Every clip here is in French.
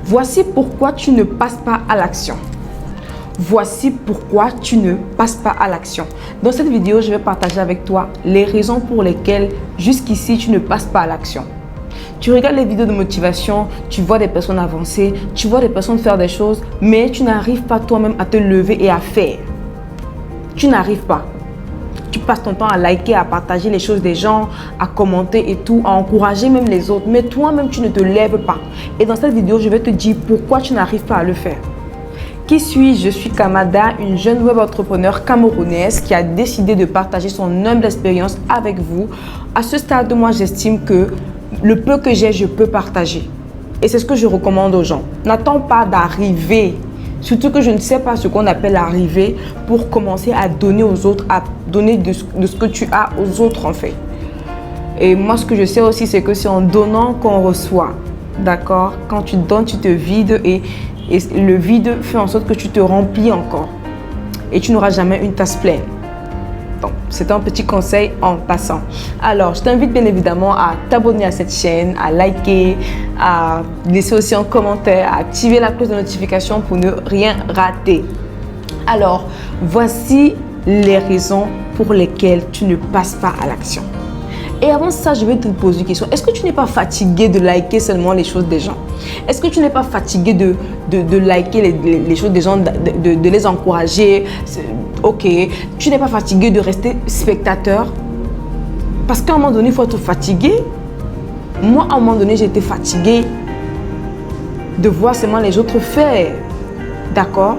Voici pourquoi tu ne passes pas à l'action. Voici pourquoi tu ne passes pas à l'action. Dans cette vidéo, je vais partager avec toi les raisons pour lesquelles jusqu'ici tu ne passes pas à l'action. Tu regardes les vidéos de motivation, tu vois des personnes avancer, tu vois des personnes faire des choses, mais tu n'arrives pas toi-même à te lever et à faire. Tu n'arrives pas. Tu passes ton temps à liker, à partager les choses des gens, à commenter et tout, à encourager même les autres, mais toi-même tu ne te lèves pas. Et dans cette vidéo, je vais te dire pourquoi tu n'arrives pas à le faire. Qui suis-je? Je suis Kamada, une jeune web entrepreneur camerounaise qui a décidé de partager son humble expérience avec vous. À ce stade, moi, j'estime que le peu que j'ai, je peux partager. Et c'est ce que je recommande aux gens. N'attends pas d'arriver, surtout que je ne sais pas ce qu'on appelle arriver, pour commencer à donner aux autres, à donner de ce que tu as aux autres en fait. Et moi, ce que je sais aussi, c'est que c'est en donnant qu'on reçoit. D'accord? Quand tu donnes, tu te vides et le vide fait en sorte que tu te remplis encore. Et tu n'auras jamais une tasse pleine. Donc, c'est un petit conseil en passant. Alors, je t'invite bien évidemment à t'abonner à cette chaîne, à liker, à laisser aussi un commentaire, à activer la cloche de notification pour ne rien rater. Alors, voici les raisons pour lesquelles tu ne passes pas à l'action. Et avant ça, je vais te poser une question. Est-ce que tu n'es pas fatigué de liker seulement les choses des gens? Est-ce que tu n'es pas fatigué de liker les choses des gens, de les encourager? Ok. Tu n'es pas fatigué de rester spectateur? Parce qu'à un moment donné, il faut être fatigué. Moi, à un moment donné, j'étais fatiguée de voir seulement les autres faire. D'accord?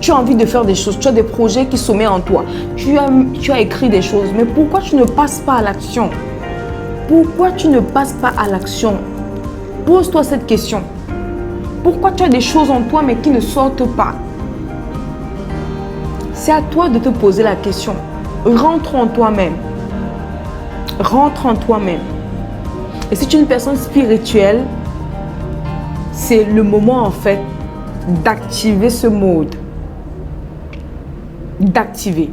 Tu as envie de faire des choses, tu as des projets qui sommeillent en toi. Tu as écrit des choses, mais pourquoi tu ne passes pas à l'action? Pourquoi tu ne passes pas à l'action? Pose-toi cette question. Pourquoi tu as des choses en toi mais qui ne sortent pas? C'est à toi de te poser la question. Rentre en toi-même. Rentre en toi-même. Et si tu es une personne spirituelle, c'est le moment en fait d'activer ce mode. D'activer.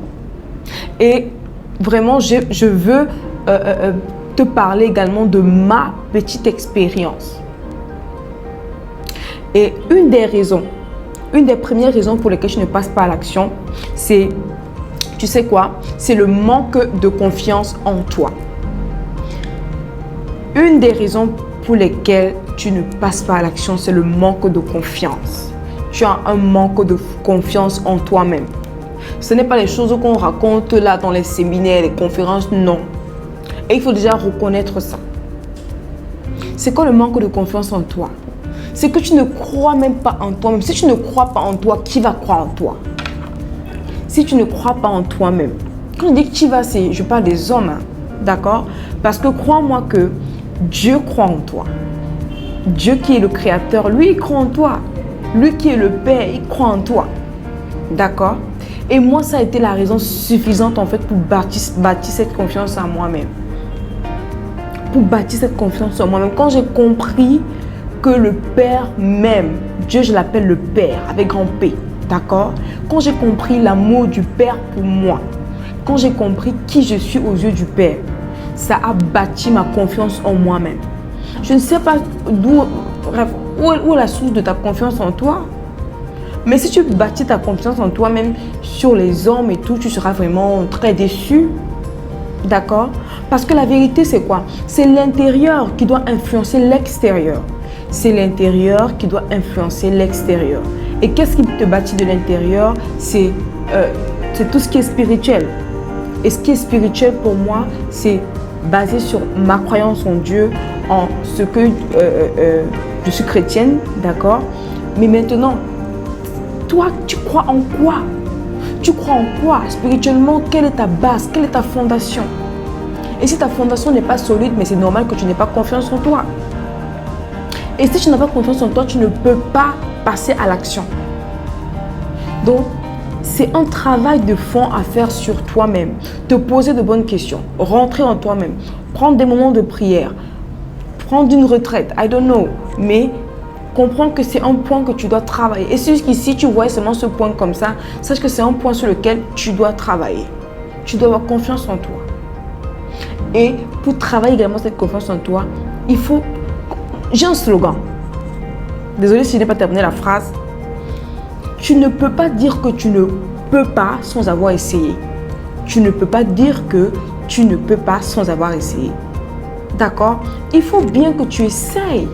Et vraiment, je veux te parler également de ma petite expérience. Et une des premières raisons pour lesquelles je ne passe pas à l'action, c'est, tu sais quoi? C'est le manque de confiance en toi. Une des raisons pour lesquelles tu ne passes pas à l'action, c'est le manque de confiance. Tu as un manque de confiance en toi-même. Ce n'est pas les choses qu'on raconte là dans les séminaires, les conférences, non. Et il faut déjà reconnaître ça. C'est quoi le manque de confiance en toi? C'est que tu ne crois même pas en toi-même. Si tu ne crois pas en toi, qui va croire en toi? Si tu ne crois pas en toi-même. Quand je dis que tu vas, je parle des hommes, hein, d'accord? Parce que crois-moi que Dieu croit en toi. Dieu qui est le créateur, lui, il croit en toi. Lui qui est le Père, il croit en toi. D'accord? Et moi, ça a été la raison suffisante en fait pour bâtir cette confiance en moi-même. Pour bâtir cette confiance en moi-même. Quand j'ai compris que le Père m'aime, Dieu, je l'appelle le Père avec grand P. D'accord? Quand j'ai compris l'amour du Père pour moi, quand j'ai compris qui je suis aux yeux du Père, ça a bâti ma confiance en moi-même. Je ne sais pas où est la source de ta confiance en toi. Mais si tu bâtis ta confiance en toi-même sur les hommes et tout, tu seras vraiment très déçu. D'accord? Parce que la vérité, c'est quoi? C'est l'intérieur qui doit influencer l'extérieur. C'est l'intérieur qui doit influencer l'extérieur. Et qu'est-ce qui te bâtit de l'intérieur? C'est tout ce qui est spirituel. Et ce qui est spirituel pour moi, c'est basé sur ma croyance en Dieu, en ce que je suis chrétienne. D'accord? Mais maintenant, toi, tu crois en quoi? Tu crois en quoi? Spirituellement, quelle est ta base? Quelle est ta fondation? Et si ta fondation n'est pas solide, mais c'est normal que tu n'aies pas confiance en toi. Et si tu n'as pas confiance en toi, tu ne peux pas passer à l'action. Donc, c'est un travail de fond à faire sur toi-même. Te poser de bonnes questions. Rentrer en toi-même. Prendre des moments de prière. Prendre une retraite. I don't know. Mais comprends que c'est un point que tu dois travailler. Et si jusqu'ici tu vois seulement ce point comme ça, sache que c'est un point sur lequel tu dois travailler. Tu dois avoir confiance en toi. Et pour travailler également cette confiance en toi, il faut... J'ai un slogan. Désolée si je n'ai pas terminé la phrase. Tu ne peux pas dire que tu ne peux pas sans avoir essayé. Tu ne peux pas dire que tu ne peux pas sans avoir essayé. D'accord? Il faut bien que tu essayes.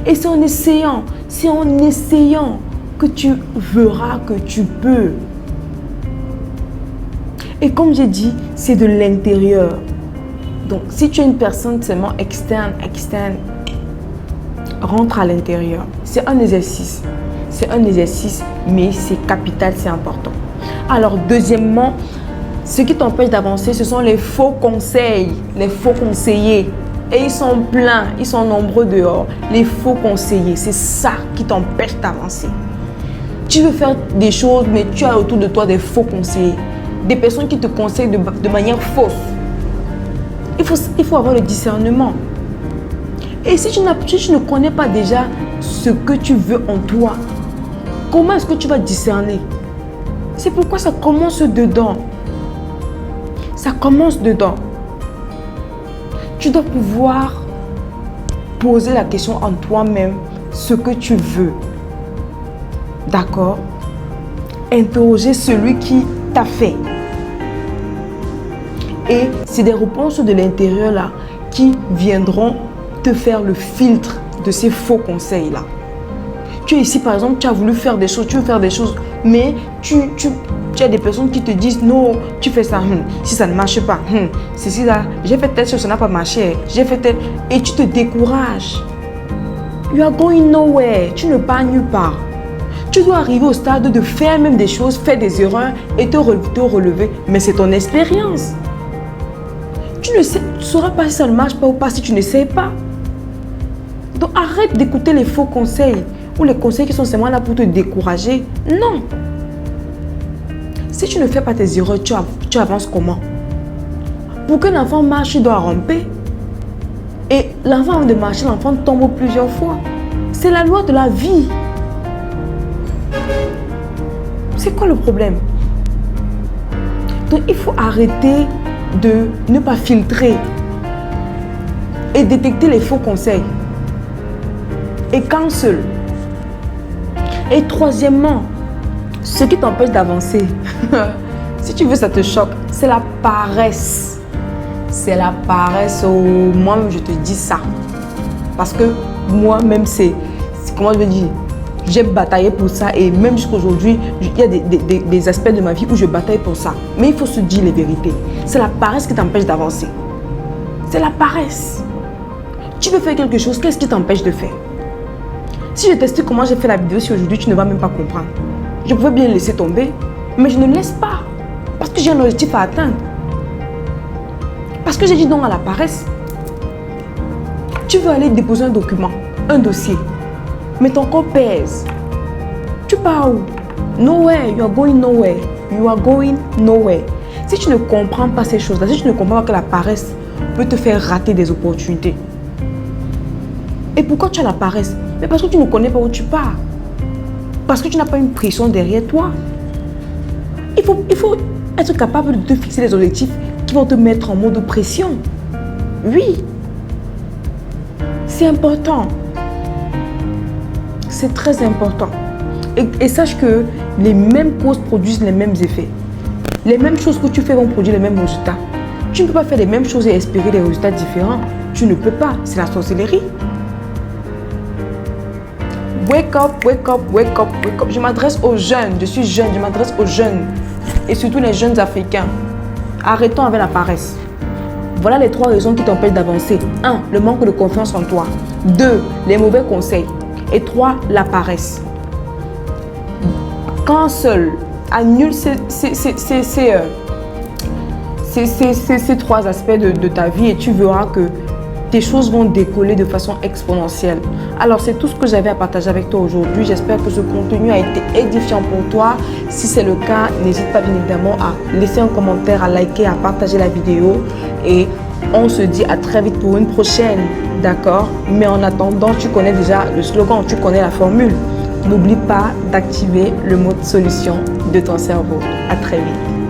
Et c'est en essayant que tu verras que tu peux. Et comme j'ai dit, c'est de l'intérieur. Donc, si tu es une personne seulement externe, rentre à l'intérieur. C'est un exercice. C'est un exercice, mais c'est capital, c'est important. Alors, deuxièmement, ce qui t'empêche d'avancer, ce sont les faux conseils, les faux conseillers. Et ils sont pleins, ils sont nombreux dehors. Les faux conseillers, c'est ça qui t'empêche d'avancer. Tu veux faire des choses, mais tu as autour de toi des faux conseillers. Des personnes qui te conseillent de manière fausse. Il faut avoir le discernement. Et si tu ne connais pas déjà ce que tu veux en toi, comment est-ce que tu vas discerner? C'est pourquoi ça commence dedans. Ça commence dedans. Tu dois pouvoir poser la question en toi-même, ce que tu veux. D'accord? Interroger celui qui t'a fait. Et c'est des réponses de l'intérieur là qui viendront te faire le filtre de ces faux conseils là. Tu es ici par exemple, tu as voulu faire des choses, tu veux faire des choses, mais tu as des personnes qui te disent non, tu fais ça, si ça ne marche pas, ceci là, j'ai fait telle chose, ça n'a pas marché, j'ai fait telle, et tu te décourages. You are going nowhere, tu ne pars nulle part. Tu dois arriver au stade de faire même des choses, faire des erreurs et te relever, mais c'est ton expérience. Tu ne sauras pas si ça ne marche pas ou pas si tu ne sais pas. Donc arrête d'écouter les faux conseils ou les conseils qui sont seulement là pour te décourager. Non. Si tu ne fais pas tes erreurs, tu avances comment? Pour qu'un enfant marche, il doit ramper. Et l'enfant, avant de marcher, l'enfant tombe plusieurs fois. C'est la loi de la vie. C'est quoi le problème? Donc il faut arrêter de ne pas filtrer et détecter les faux conseils. Et cancel. Et troisièmement, ce qui t'empêche d'avancer, si tu veux ça te choque, c'est la paresse. C'est la paresse. Moi-même, je te dis ça. Parce que moi-même, c'est comment je veux dire, j'ai bataillé pour ça et même jusqu'à aujourd'hui, il y a des aspects de ma vie où je bataille pour ça. Mais il faut se dire les vérités. C'est la paresse qui t'empêche d'avancer. C'est la paresse. Tu veux faire quelque chose, qu'est-ce qui t'empêche de faire? Si je t'explique comment j'ai fait la vidéo si aujourd'hui, tu ne vas même pas comprendre. Je pouvais bien laisser tomber, mais je ne laisse pas. Parce que j'ai un objectif à atteindre. Parce que j'ai dit non à la paresse. Tu veux aller déposer un document, un dossier, mais ton corps pèse. Tu pars où? Nowhere, you are going nowhere. You are going nowhere. Si tu ne comprends pas ces choses-là, si tu ne comprends pas que la paresse peut te faire rater des opportunités. Et pourquoi tu as la paresse? Mais parce que tu ne connais pas où tu pars. Parce que tu n'as pas une pression derrière toi. Il faut être capable de te fixer des objectifs qui vont te mettre en mode pression. Oui. C'est important. C'est très important. Et sache que les mêmes causes produisent les mêmes effets. Les mêmes choses que tu fais vont produire les mêmes résultats. Tu ne peux pas faire les mêmes choses et espérer des résultats différents. Tu ne peux pas. C'est la sorcellerie. Wake up, wake up, wake up, wake up. Je m'adresse aux jeunes. Je suis jeune. Je m'adresse aux jeunes. Et surtout les jeunes africains. Arrêtons avec la paresse. Voilà les 3 raisons qui t'empêchent d'avancer. 1. Le manque de confiance en toi. 2. Les mauvais conseils. Et 3. La paresse. Cancel. Annule ces 3 aspects de ta vie et tu verras que tes choses vont décoller de façon exponentielle. Alors, c'est tout ce que j'avais à partager avec toi aujourd'hui. J'espère que ce contenu a été édifiant pour toi. Si c'est le cas, n'hésite pas bien évidemment à laisser un commentaire, à liker, à partager la vidéo. Et on se dit à très vite pour une prochaine. D'accord? Mais en attendant, tu connais déjà le slogan, tu connais la formule. N'oublie pas d'activer le mode solution de ton cerveau. À très vite.